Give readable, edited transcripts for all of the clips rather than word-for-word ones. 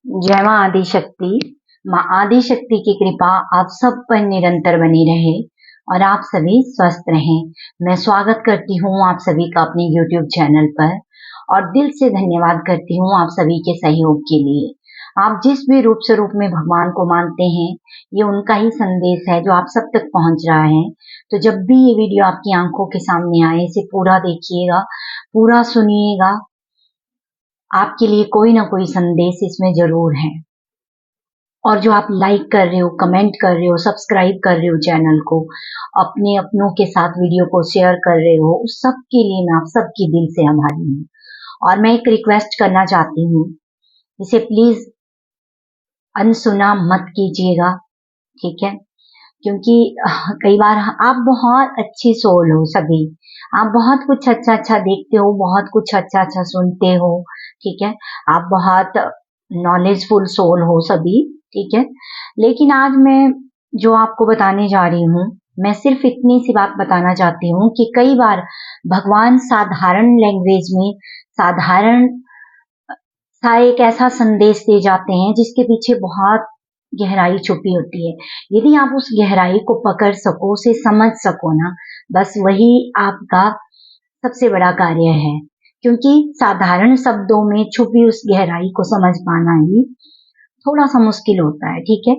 जय माँ आदिशक्ति। माँ आदिशक्ति की कृपा आप सब पर निरंतर बनी रहे और आप सभी स्वस्थ रहें। मैं स्वागत करती हूँ आप सभी का अपने YouTube चैनल पर और दिल से धन्यवाद करती हूँ आप सभी के सहयोग के लिए। आप जिस भी रूप स्वरूप में भगवान को मानते हैं, ये उनका ही संदेश है जो आप सब तक पहुंच रहा है। तो जब भी ये वीडियो आपकी आंखों के सामने आए, इसे पूरा देखिएगा, पूरा सुनिएगा। आपके लिए कोई ना कोई संदेश इसमें जरूर है। और जो आप लाइक कर रहे हो, कमेंट कर रहे हो, सब्सक्राइब कर रहे हो चैनल को, अपने अपनों के साथ वीडियो को शेयर कर रहे हो, उस सब के लिए मैं आप सबकी दिल से आभारी हूँ। और मैं एक रिक्वेस्ट करना चाहती हूँ, इसे प्लीज अनसुना मत कीजिएगा, ठीक है? क्योंकि कई बार आप बहुत अच्छी सोल हो सभी, आप बहुत कुछ अच्छा अच्छा देखते हो, बहुत कुछ अच्छा अच्छा सुनते हो, ठीक है? आप बहुत नॉलेजफुल सोल हो सभी, ठीक है? लेकिन आज मैं जो आपको बताने जा रही हूँ, मैं सिर्फ इतनी सी बात बताना चाहती हूँ कि कई बार भगवान साधारण लैंग्वेज में साधारण सा एक ऐसा संदेश दे जाते हैं जिसके पीछे बहुत गहराई छुपी होती है। यदि आप उस गहराई को पकड़ सको, उसे समझ सको ना, बस वही आपका सबसे बड़ा कार्य है। क्योंकि साधारण शब्दों में छुपी उस गहराई को समझ पाना ही थोड़ा सा मुश्किल होता है, ठीक है?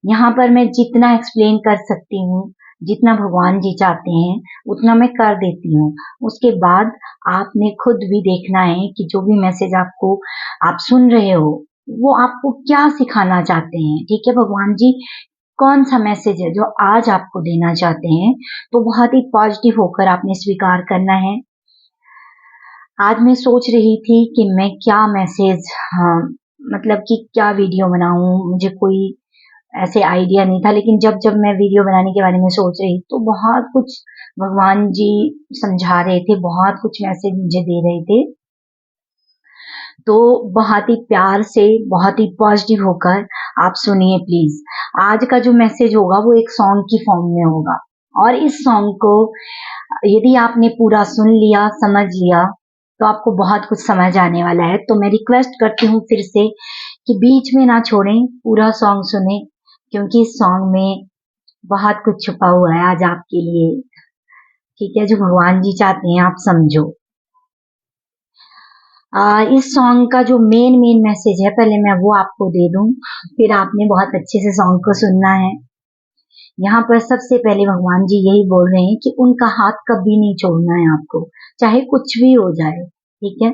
यहाँ पर मैं जितना एक्सप्लेन कर सकती हूँ, जितना भगवान जी चाहते हैं उतना मैं कर देती हूँ। उसके बाद आपने खुद भी देखना है कि जो भी मैसेज आपको आप सुन रहे हो वो आपको क्या सिखाना चाहते हैं, ठीक है? भगवान जी कौन सा मैसेज है जो आज आपको देना चाहते हैं, तो बहुत ही पॉजिटिव होकर आपने स्वीकार करना है। आज मैं सोच रही थी कि मैं क्या मैसेज, हाँ, मतलब कि क्या वीडियो बनाऊं, मुझे कोई ऐसे आइडिया नहीं था। लेकिन जब जब मैं वीडियो बनाने के बारे में सोच रही तो बहुत कुछ भगवान जी समझा रहे थे, बहुत कुछ मैसेज मुझे दे रहे थे। तो बहुत ही प्यार से, बहुत ही पॉजिटिव होकर आप सुनिए प्लीज। आज का जो मैसेज होगा वो एक सॉन्ग की फॉर्म में होगा और इस सॉन्ग को यदि आपने पूरा सुन लिया, समझ लिया, तो आपको बहुत कुछ समझ आने वाला है। तो मैं रिक्वेस्ट करती हूँ फिर से कि बीच में ना छोड़ें, पूरा सॉन्ग सुने, क्योंकि इस सॉन्ग में बहुत कुछ छुपा हुआ है आज आपके लिए, ठीक है? जो भगवान जी चाहते हैं आप समझो। इस सॉन्ग का जो मेन मैसेज है, पहले मैं वो आपको दे दूं, फिर आपने बहुत अच्छे से सॉन्ग को सुनना है। यहाँ पर सबसे पहले भगवान जी यही बोल रहे हैं कि उनका हाथ कभी नहीं छोड़ना है आपको, चाहे कुछ भी हो जाए, ठीक है?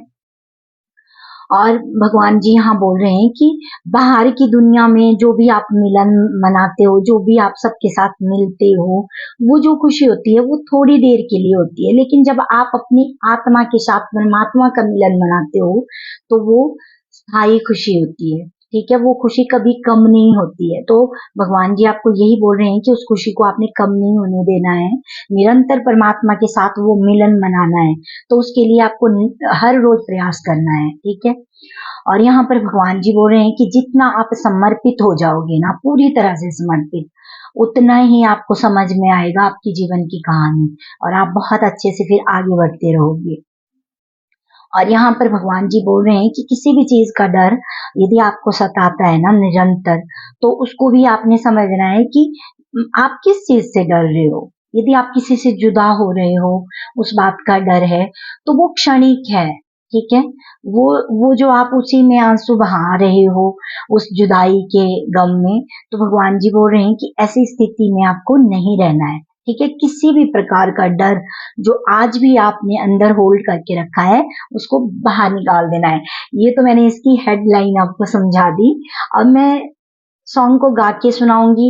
और भगवान जी यहाँ बोल रहे हैं कि बाहर की दुनिया में जो भी आप मिलन मनाते हो, जो भी आप सबके साथ मिलते हो, वो जो खुशी होती है वो थोड़ी देर के लिए होती है। लेकिन जब आप अपनी आत्मा के साथ परमात्मा का मिलन मनाते हो तो वो स्थायी खुशी होती है, ठीक है? वो खुशी कभी कम नहीं होती है। तो भगवान जी आपको यही बोल रहे हैं कि उस खुशी को आपने कम नहीं होने देना है, निरंतर परमात्मा के साथ वो मिलन मनाना है। तो उसके लिए आपको हर रोज प्रयास करना है, ठीक है? और यहाँ पर भगवान जी बोल रहे हैं कि जितना आप समर्पित हो जाओगे ना, पूरी तरह से समर्पित, उतना ही आपको समझ में आएगा आपकी जीवन की कहानी और आप बहुत अच्छे से फिर आगे बढ़ते रहोगे। और यहाँ पर भगवान जी बोल रहे हैं कि किसी भी चीज का डर यदि आपको सताता है ना निरंतर, तो उसको भी आपने समझना है कि आप किस चीज से डर रहे हो। यदि आप किसी से जुदा हो रहे हो, उस बात का डर है, तो वो क्षणिक है, ठीक है? वो जो आप उसी में आंसू बहा रहे हो, उस जुदाई के गम में, तो भगवान जी बोल रहे हैं कि ऐसी स्थिति में आपको नहीं रहना है, ठीक है? किसी भी प्रकार का डर जो आज भी आपने अंदर होल्ड करके रखा है, उसको बाहर निकाल देना है। ये तो मैंने इसकी हेडलाइन आपको समझा दी। अब मैं सॉन्ग को गा के सुनाऊंगी।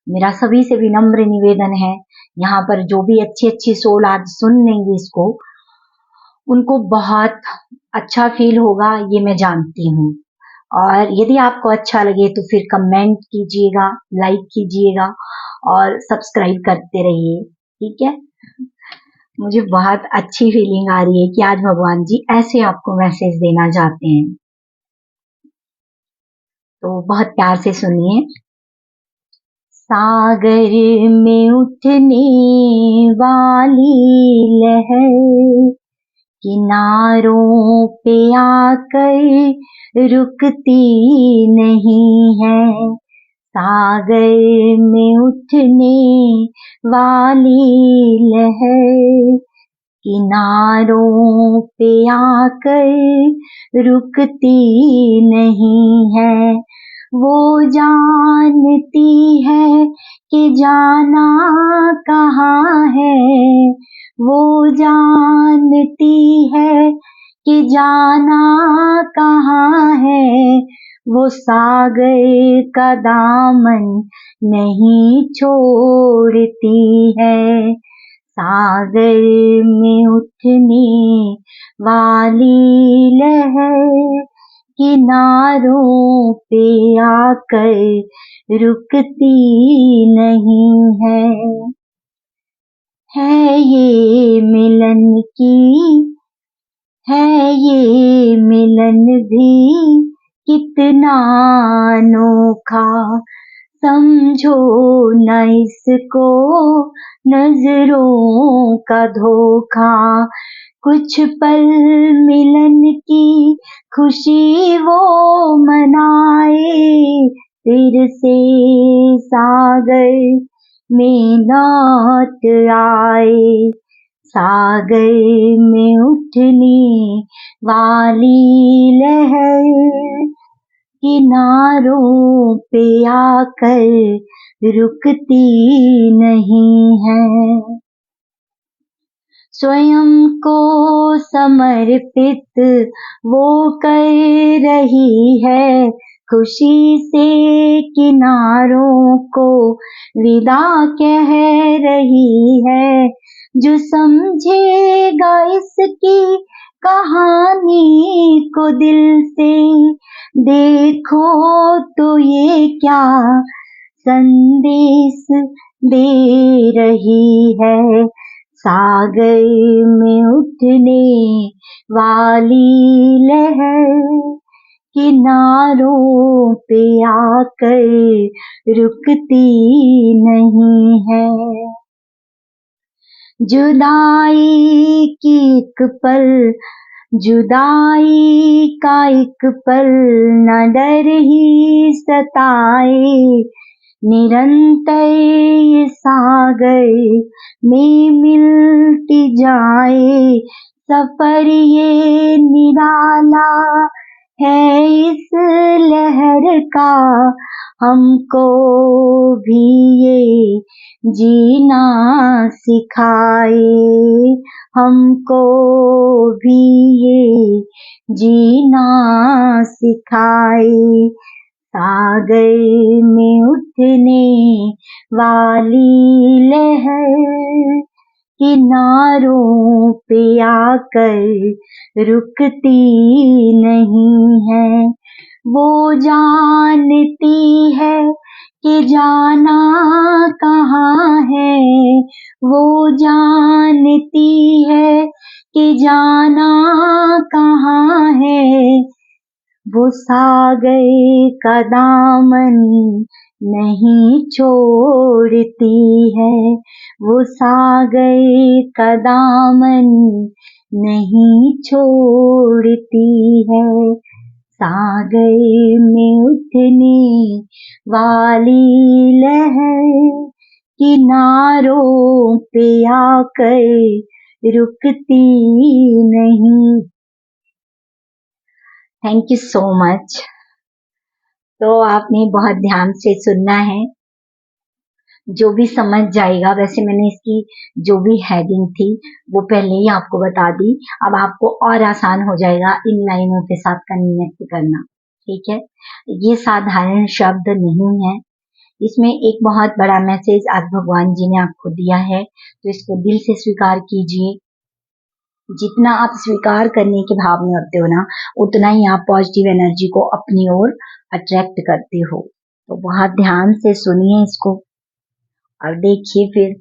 मेरा सभी से विनम्र निवेदन है, यहाँ पर जो भी अच्छी अच्छी सोल आज सुन लेंगे इसको, उनको बहुत अच्छा फील होगा, ये मैं जानती हूँ। और यदि आपको अच्छा लगे तो फिर कमेंट कीजिएगा, लाइक कीजिएगा और सब्सक्राइब करते रहिए, ठीक है? मुझे बहुत अच्छी फीलिंग आ रही है कि आज भगवान जी ऐसे आपको मैसेज देना चाहते हैं। तो बहुत प्यार से सुनिए। सागर में उठने वाली लहर किनारों पे आकर रुकती नहीं है, सागर में उठने वाली लहर किनारों पे आकर रुकती नहीं है। वो जानती है कि जाना कहाँ है, वो जानती है कि जाना कहाँ है, वो सागर का दामन नहीं छोड़ती है, सागर में उठने वाली लहर किनारों पे आकर रुकती नहीं है। है ये मिलन की, है ये मिलन भी कितना अनोखा, समझो न इसको नजरों का धोखा, कुछ पल मिलन की खुशी वो मनाए, फिर से सागर में लौट आए, सागर में उठने वाली लहर किनारों पे आकर रुकती नहीं है। स्वयं को समर्पित वो कर रही है, खुशी से किनारों को विदा कह रही है, जो समझेगा इसकी कहानी को दिल से, देखो तो ये क्या संदेश दे रही है, सागर में उठने वाली लहर किनारों पे आकर रुकती नहीं है। जुदाई की एक पल, जुदाई का एक पल न डर ही सताए, निरंतर ये सागर में मिलती जाए, सफर ये निराला है इस लहर का, हमको भी ये जीना सिखाए, हमको भी ये जीना सिखाए, सागर में उठने वाली लहर किनारों पे आकर रुकती नहीं है, वो जानती है कि जाना कहाँ है, वो जानती है कि जाना कहाँ है, वो सागर का दामन नहीं छोड़ती है, वो सागर का दामन नहीं छोड़ती है, सागर में उठने वाली लहर किनारों पे आकर रुकती नहीं। Thank you so much. तो आपने बहुत ध्यान से सुनना है, जो भी समझ जाएगा, वैसे मैंने इसकी जो भी हेडिंग थी वो पहले ही आपको बता दी, अब आपको और आसान हो जाएगा इन लाइनों के साथ कनेक्ट करना, ठीक है। ये साधारण शब्द नहीं है, इसमें एक बहुत बड़ा मैसेज आज भगवान जी ने आपको दिया है, तो इसको दिल से स्वीकार कीजिए। जितना आप स्वीकार करने के भाव में होते हो ना, उतना ही आप पॉजिटिव एनर्जी को अपनी ओर अट्रैक्ट करते हो। तो बहुत ध्यान से सुनिए इसको और देखिए फिर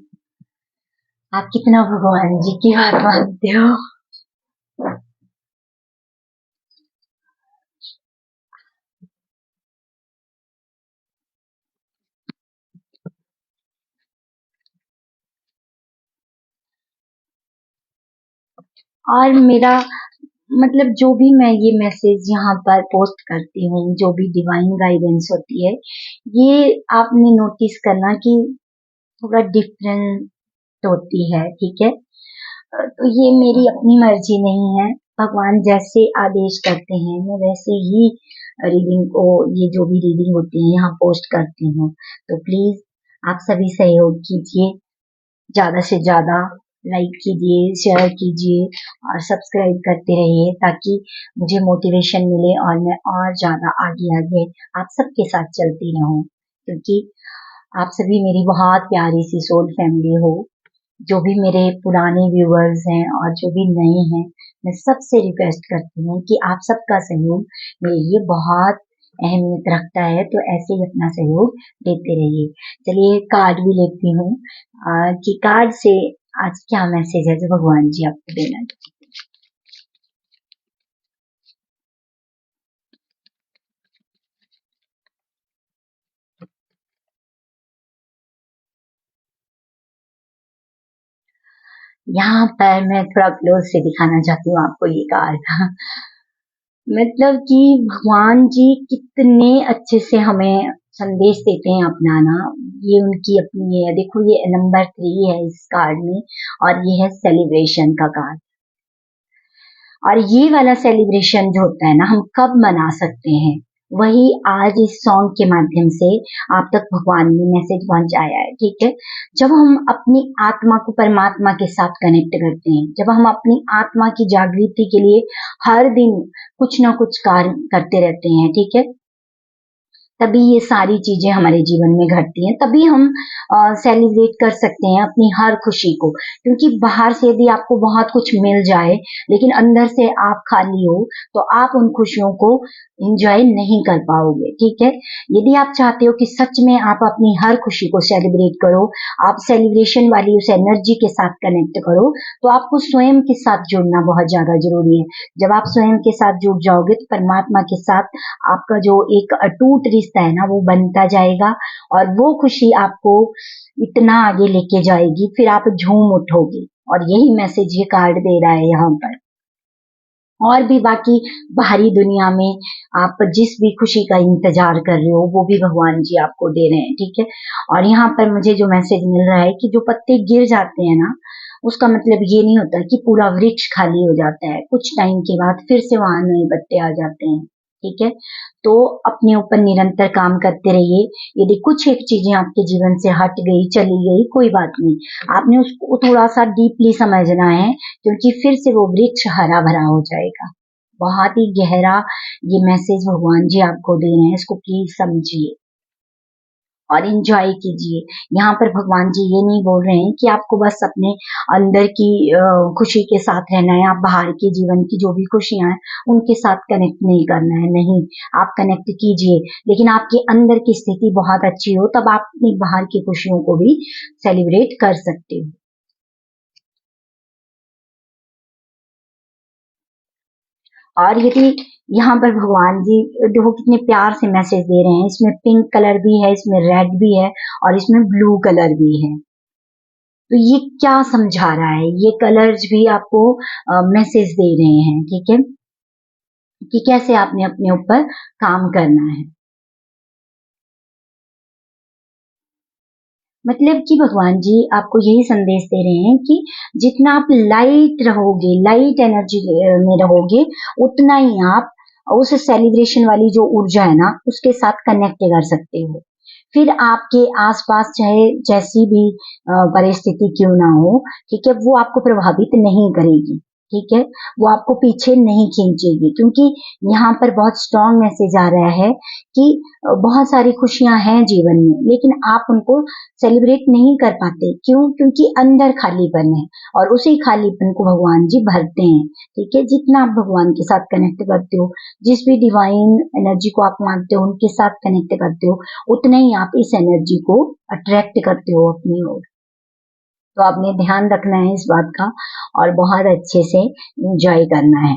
आप कितना भगवान जी की बात मानते हो। और मेरा मतलब जो भी मैं ये मैसेज यहाँ पर पोस्ट करती हूँ, जो भी डिवाइन गाइडेंस होती है, ये आपने नोटिस करना कि थोड़ा डिफरेंट होती है, ठीक है। तो ये मेरी अपनी मर्जी नहीं है, भगवान जैसे आदेश करते हैं मैं वैसे ही रीडिंग को, ये जो भी रीडिंग होती है यहाँ पोस्ट करती हूँ। तो प्लीज आप सभी सहयोग कीजिए, ज्यादा से ज्यादा लाइक कीजिए, शेयर कीजिए और सब्सक्राइब करते रहिए ताकि मुझे मोटिवेशन मिले और मैं और ज्यादा आगे आगे आप सबके साथ चलती रहूं, क्योंकि आप सभी मेरी बहुत प्यारी सी सोल फैमिली हो। जो भी मेरे पुराने व्यूअर्स हैं और जो भी नए हैं, मैं सबसे रिक्वेस्ट करती हूँ कि आप सबका सहयोग मेरे लिए बहुत अहमियत रखता है, तो ऐसे ही अपना सहयोग देते रहिए। चलिए कार्ड भी लेती हूँ कि कार्ड से आज क्या मैसेज है जो भगवान जी आपको देना चाहते हैं। यहाँ पर मैं थोड़ा क्लोज से दिखाना चाहती हूँ आपको ये कार्ड। मतलब कि भगवान जी कितने अच्छे से हमें संदेश देते हैं अपनाना, ये उनकी अपनी है। देखो ये नंबर 3 है इस कार्ड में और ये है सेलिब्रेशन का कार्ड। और ये वाला सेलिब्रेशन जो होता है ना, हम कब मना सकते हैं, वही आज इस सॉन्ग के माध्यम से आप तक भगवान ने मैसेज पहुंचाया है, ठीक है। जब हम अपनी आत्मा को परमात्मा के साथ कनेक्ट करते हैं, जब हम अपनी आत्मा की जागृति के लिए हर दिन कुछ ना कुछ कार्य करते रहते हैं, ठीक है, तभी ये सारी चीजें हमारे जीवन में घटती हैं, तभी हम सेलिब्रेट कर सकते हैं अपनी हर खुशी को। क्योंकि बाहर से यदि आपको बहुत कुछ मिल जाए लेकिन अंदर से आप खाली हो, तो आप उन खुशियों को एंजॉय नहीं कर पाओगे, ठीक है। यदि आप चाहते हो कि सच में आप अपनी हर खुशी को सेलिब्रेट करो, आप सेलिब्रेशन वाली उस एनर्जी के साथ कनेक्ट करो, तो आपको स्वयं के साथ जुड़ना बहुत ज्यादा जरूरी है। जब आप स्वयं के साथ जुड़ जाओगे तो परमात्मा के साथ आपका जो एक अटूट रिश्ता है ना, वो बनता जाएगा और वो खुशी आपको इतना आगे लेके जाएगी, फिर आप झूम उठोगे। और यही मैसेज ये कार्ड दे रहा है यहाँ पर। और भी बाकी बाहरी दुनिया में आप जिस भी खुशी का इंतजार कर रहे हो, वो भी भगवान जी आपको दे रहे हैं, ठीक है। और यहाँ पर मुझे जो मैसेज मिल रहा है कि जो पत्ते गिर जाते हैं ना, उसका मतलब ये नहीं होता कि पूरा वृक्ष खाली हो जाता है, कुछ टाइम के बाद फिर से वहां नए पत्ते आ जाते हैं, ठीक है। तो अपने ऊपर निरंतर काम करते रहिए। यदि कुछ एक चीजें आपके जीवन से हट गई, चली गई, कोई बात नहीं, आपने उसको थोड़ा सा डीपली समझना है, क्योंकि फिर से वो वृक्ष हरा भरा हो जाएगा। बहुत ही गहरा ये मैसेज भगवान जी आपको दे रहे हैं, इसको प्लीज समझिए और इंजॉय कीजिए। यहाँ पर भगवान जी ये नहीं बोल रहे हैं कि आपको बस अपने अंदर की खुशी के साथ रहना है, आप बाहर के जीवन की जो भी खुशियां हैं उनके साथ कनेक्ट नहीं करना है, नहीं, आप कनेक्ट कीजिए, लेकिन आपके अंदर की स्थिति बहुत अच्छी हो तब आप अपनी बाहर की खुशियों को भी सेलिब्रेट कर सकते हो। और यदि यहाँ पर भगवान जी देखो कितने प्यार से मैसेज दे रहे हैं, इसमें पिंक कलर भी है, इसमें रेड भी है और इसमें ब्लू कलर भी है। तो ये क्या समझा रहा है, ये कलर्स भी आपको मैसेज दे रहे हैं, ठीक है, कि कैसे आपने अपने ऊपर काम करना है। मतलब कि भगवान जी आपको यही संदेश दे रहे हैं कि जितना आप लाइट रहोगे, लाइट एनर्जी में रहोगे, उतना ही आप उस सेलिब्रेशन वाली जो ऊर्जा है ना, उसके साथ कनेक्ट कर सकते हो। फिर आपके आसपास चाहे जैसी भी परिस्थिति क्यों ना हो, ठीक है, वो आपको प्रभावित नहीं करेगी, ठीक है, वो आपको पीछे नहीं खींचेगी, क्योंकि यहाँ पर बहुत स्ट्रांग मैसेज आ रहा है कि बहुत सारी खुशियां हैं जीवन में, लेकिन आप उनको सेलिब्रेट नहीं कर पाते, क्यों, क्योंकि अंदर खालीपन है और उसी खालीपन को भगवान जी भरते हैं, ठीक है। जितना आप भगवान के साथ कनेक्ट करते हो, जिस भी डिवाइन एनर्जी को आप मानते हो उनके साथ कनेक्ट करते हो, उतना ही आप इस एनर्जी को अट्रैक्ट करते हो अपनी ओर। तो आपने ध्यान रखना है इस बात का और बहुत अच्छे से एंजॉय करना है,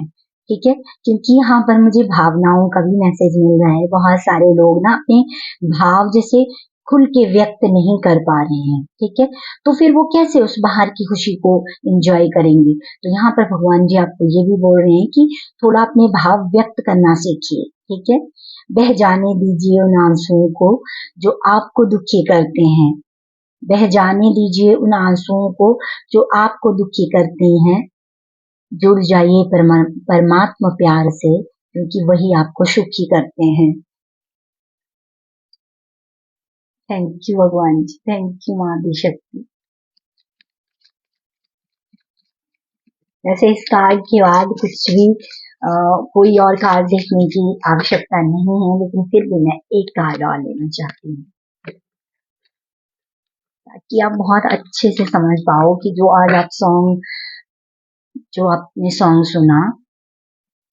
ठीक है। क्योंकि यहाँ पर मुझे भावनाओं का भी मैसेज मिल रहा है। बहुत सारे लोग ना अपने भाव जैसे खुल के व्यक्त नहीं कर पा रहे हैं, ठीक है, तो फिर वो कैसे उस बाहर की खुशी को एंजॉय करेंगे। तो यहाँ पर भगवान जी आपको ये भी बोल रहे हैं कि थोड़ा अपने भाव व्यक्त करना सीखिए, ठीक है। बह जाने दीजिए उन आंसुओं को जो आपको दुखी करते हैं, बह जाने दीजिए उन आंसुओं को जो आपको दुखी करते हैं। जुड़ जाइए परमात्मा प्यार से, क्योंकि वही आपको सुखी करते हैं। थैंक यू भगवान जी, थैंक यू माँ आदिशक्ति। वैसे इस कार्ड के बाद कुछ भी कोई और कार्ड देखने की आवश्यकता नहीं है, लेकिन फिर भी मैं एक कार्ड और लेना चाहती हूँ ताकि आप बहुत अच्छे से समझ पाओ कि जो आज आप जो आपने सॉन्ग सुना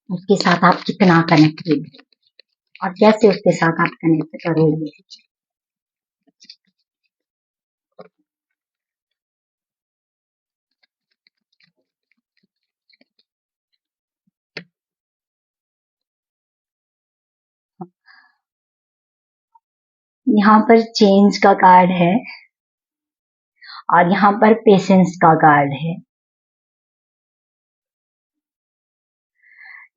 उसके साथ आप कितना कनेक्टेड और कैसे उसके साथ आप कनेक्ट करोगे। यहाँ पर चेंज का कार्ड है और यहाँ पर पेशेंस का कार्ड है।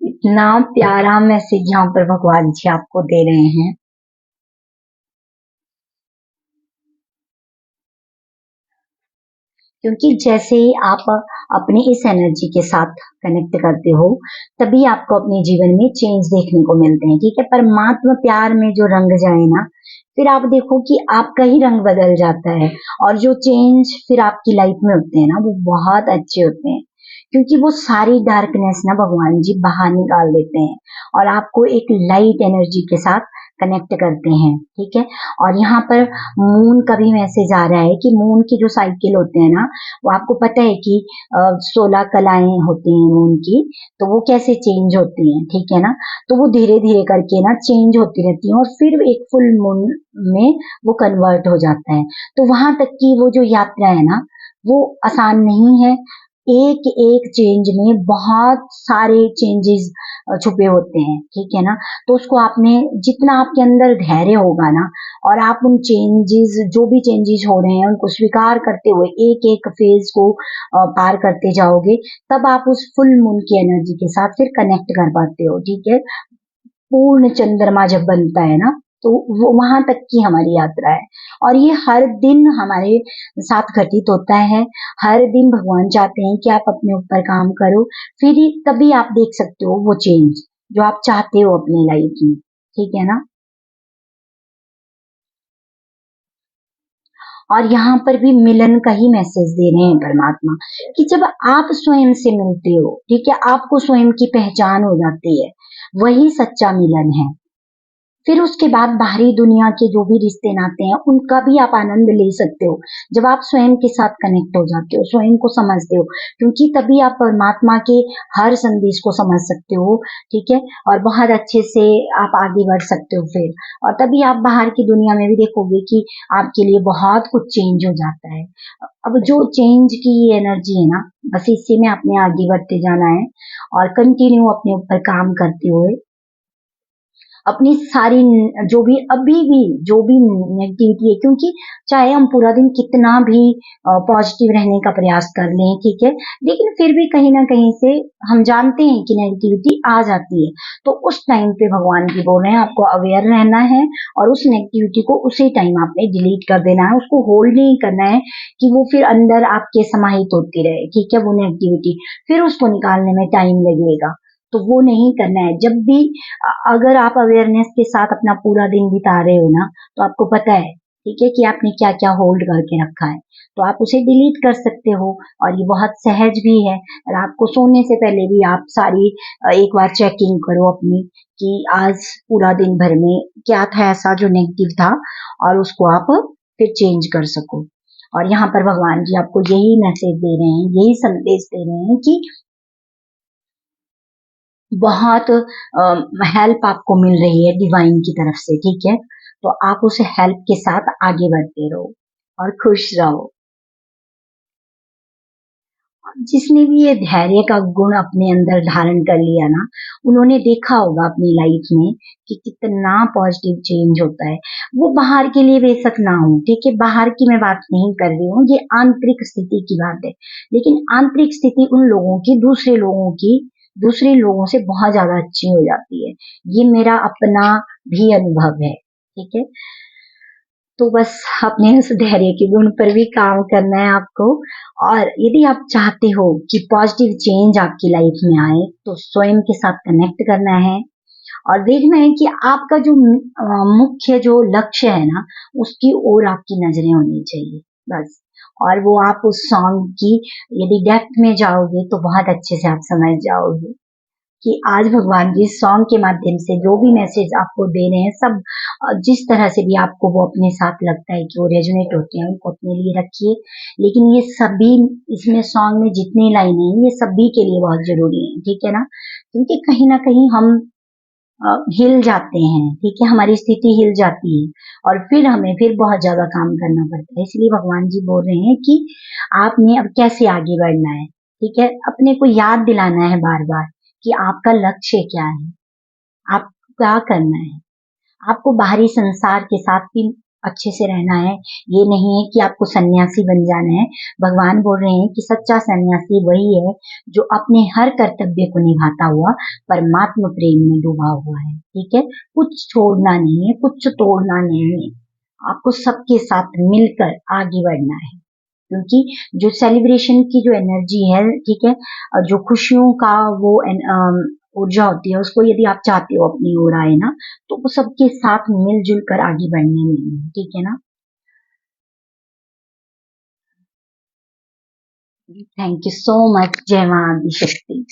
इतना प्यारा मैसेज यहाँ पर भगवान जी आपको दे रहे हैं। क्योंकि जैसे ही आप अपनी इस एनर्जी के साथ कनेक्ट करते हो तभी आपको अपने जीवन में चेंज देखने को मिलते हैं, ठीक है। परमात्मा प्यार में जो रंग जाए ना, फिर आप देखो कि आपका ही रंग बदल जाता है और जो चेंज फिर आपकी लाइफ में होते हैं ना वो बहुत अच्छे होते हैं, क्योंकि वो सारी डार्कनेस ना भगवान जी बाहर निकाल देते हैं और आपको एक लाइट एनर्जी के साथ कनेक्ट करते हैं, ठीक है। और यहाँ पर मून का भी मैसेज आ रहा है कि मून की जो साइकिल होते हैं ना, वो आपको पता है कि 16 कलाएं होती हैं मून की, तो वो कैसे चेंज होती हैं, ठीक है ना। तो वो धीरे धीरे करके ना चेंज होती रहती हैं और फिर एक फुल मून में वो कन्वर्ट हो जाता है। तो वहां तक की वो जो यात्रा है ना वो आसान नहीं है। एक एक चेंज में बहुत सारे चेंजेस छुपे होते हैं, ठीक है ना। तो उसको आपने जितना आपके अंदर धैर्य होगा ना और आप उन चेंजेस जो भी चेंजेस हो रहे हैं उनको स्वीकार करते हुए एक एक फेज को पार करते जाओगे, तब आप उस फुल मून की एनर्जी के साथ फिर कनेक्ट कर पाते हो, ठीक है। पूर्ण चंद्रमा जब बनता है ना तो वो वहां तक की हमारी यात्रा है और ये हर दिन हमारे साथ घटित होता है। हर दिन भगवान चाहते हैं कि आप अपने ऊपर काम करो, फिर ही तभी आप देख सकते हो वो चेंज जो आप चाहते हो अपनी लाइफ में, ठीक है ना। और यहाँ पर भी मिलन का ही मैसेज दे रहे हैं परमात्मा कि जब आप स्वयं से मिलते हो, ठीक है, आपको स्वयं की पहचान हो जाती है, वही सच्चा मिलन है। फिर उसके बाद बाहरी दुनिया के जो भी रिश्ते नाते हैं उनका भी आप आनंद ले सकते हो जब आप स्वयं के साथ कनेक्ट हो जाते हो, स्वयं को समझते हो, क्योंकि तभी आप परमात्मा के हर संदेश को समझ सकते हो, ठीक है। और बहुत अच्छे से आप आगे बढ़ सकते हो फिर, और तभी आप बाहर की दुनिया में भी देखोगे कि आपके लिए बहुत कुछ चेंज हो जाता है। अब जो चेंज की एनर्जी है ना, बस इसी में आपने आगे बढ़ते जाना है और कंटिन्यू अपने ऊपर काम करते हुए अपनी सारी जो भी नेगेटिविटी है, क्योंकि चाहे हम पूरा दिन कितना भी पॉजिटिव रहने का प्रयास कर लें, ठीक है, लेकिन फिर भी कहीं ना कहीं से हम जानते हैं कि नेगेटिविटी आ जाती है। तो उस टाइम पे भगवान जी बोल रहे हैं आपको अवेयर रहना है और उस नेगेटिविटी को उसी टाइम आपने डिलीट कर देना है, उसको होल्ड नहीं करना है कि वो फिर अंदर आपके समाहित होती रहे, ठीक है, वो नेगेटिविटी फिर उसको निकालने में टाइम लगेगा। तो वो नहीं करना है। जब भी अगर आप अवेयरनेस के साथ अपना पूरा दिन बिता रहे हो ना, तो आपको पता है, ठीक है, कि आपने क्या क्या होल्ड करके रखा है, तो आप उसे डिलीट कर सकते हो। और ये बहुत सहज भी है। रात को सोने से पहले भी आप सारी एक बार चेकिंग करो अपनी कि आज पूरा दिन भर में क्या था ऐसा जो नेगेटिव था और उसको आप फिर चेंज कर सको। और यहाँ पर भगवान जी आपको यही मैसेज दे रहे हैं, यही संदेश दे रहे हैं कि बहुत हेल्प आपको मिल रही है डिवाइन की तरफ से, ठीक है। तो आप उस हेल्प के साथ आगे बढ़ते रहो और खुश रहो। जिसने भी ये धैर्य का गुण अपने अंदर धारण कर लिया ना, उन्होंने देखा होगा अपनी लाइफ में कि कितना पॉजिटिव चेंज होता है। वो बाहर के लिए बेशक ना हो, ठीक है, बाहर की मैं बात नहीं कर रही हूँ, ये आंतरिक स्थिति की बात है। लेकिन आंतरिक स्थिति उन लोगों की, दूसरे लोगों से बहुत ज्यादा अच्छी हो जाती है। ये मेरा अपना भी अनुभव है, ठीक है। तो बस अपने उस धैर्य के गुण पर भी काम करना है आपको। और यदि आप चाहते हो कि पॉजिटिव चेंज आपकी लाइफ में आए, तो स्वयं के साथ कनेक्ट करना है और देखना है कि आपका जो मुख्य जो लक्ष्य है ना, उसकी ओर आपकी नजरें होनी चाहिए, बस। और वो आप उस सॉन्ग की यदि डेप्थ में जाओगे तो बहुत अच्छे से आप समझ जाओगे कि आज भगवान जी सॉन्ग के माध्यम से जो भी मैसेज आपको दे रहे हैं, सब जिस तरह से भी आपको वो अपने साथ लगता है कि वो रेजोनेट होते हैं, उनको अपने लिए रखिए। लेकिन ये सभी, इसमें सॉन्ग में जितनी लाइनें हैं, ये सभी के लिए बहुत जरूरी है, ठीक है ना। क्योंकि कहीं ना कहीं हम हिल जाते हैं, ठीक है, हमारी स्थिति हिल जाती है और फिर हमें फिर बहुत ज्यादा काम करना पड़ता है। इसलिए भगवान जी बोल रहे हैं कि आपने अब कैसे आगे बढ़ना है, ठीक है। अपने को याद दिलाना है बार बार कि आपका लक्ष्य क्या है, आप क्या करना है। आपको बाहरी संसार के साथ भी अच्छे से रहना है। ये नहीं है कि आपको सन्यासी बन जाना है। भगवान बोल रहे हैं कि सच्चा सन्यासी वही है जो अपने हर कर्तव्य को निभाता हुआ परमात्मा प्रेम में डूबा हुआ है, ठीक है। कुछ छोड़ना नहीं है, कुछ तोड़ना नहीं है। आपको सबके साथ मिलकर आगे बढ़ना है। क्योंकि जो सेलिब्रेशन की जो एनर्जी है, ठीक है, जो खुशियों का वो ऊर्जा होती है, उसको यदि आप चाहते हो अपनी ओर आए ना, तो वो सबके साथ मिलजुल कर आगे बढ़ने में है, ठीक है ना। Thank you so much. जय मां आदि शक्ति।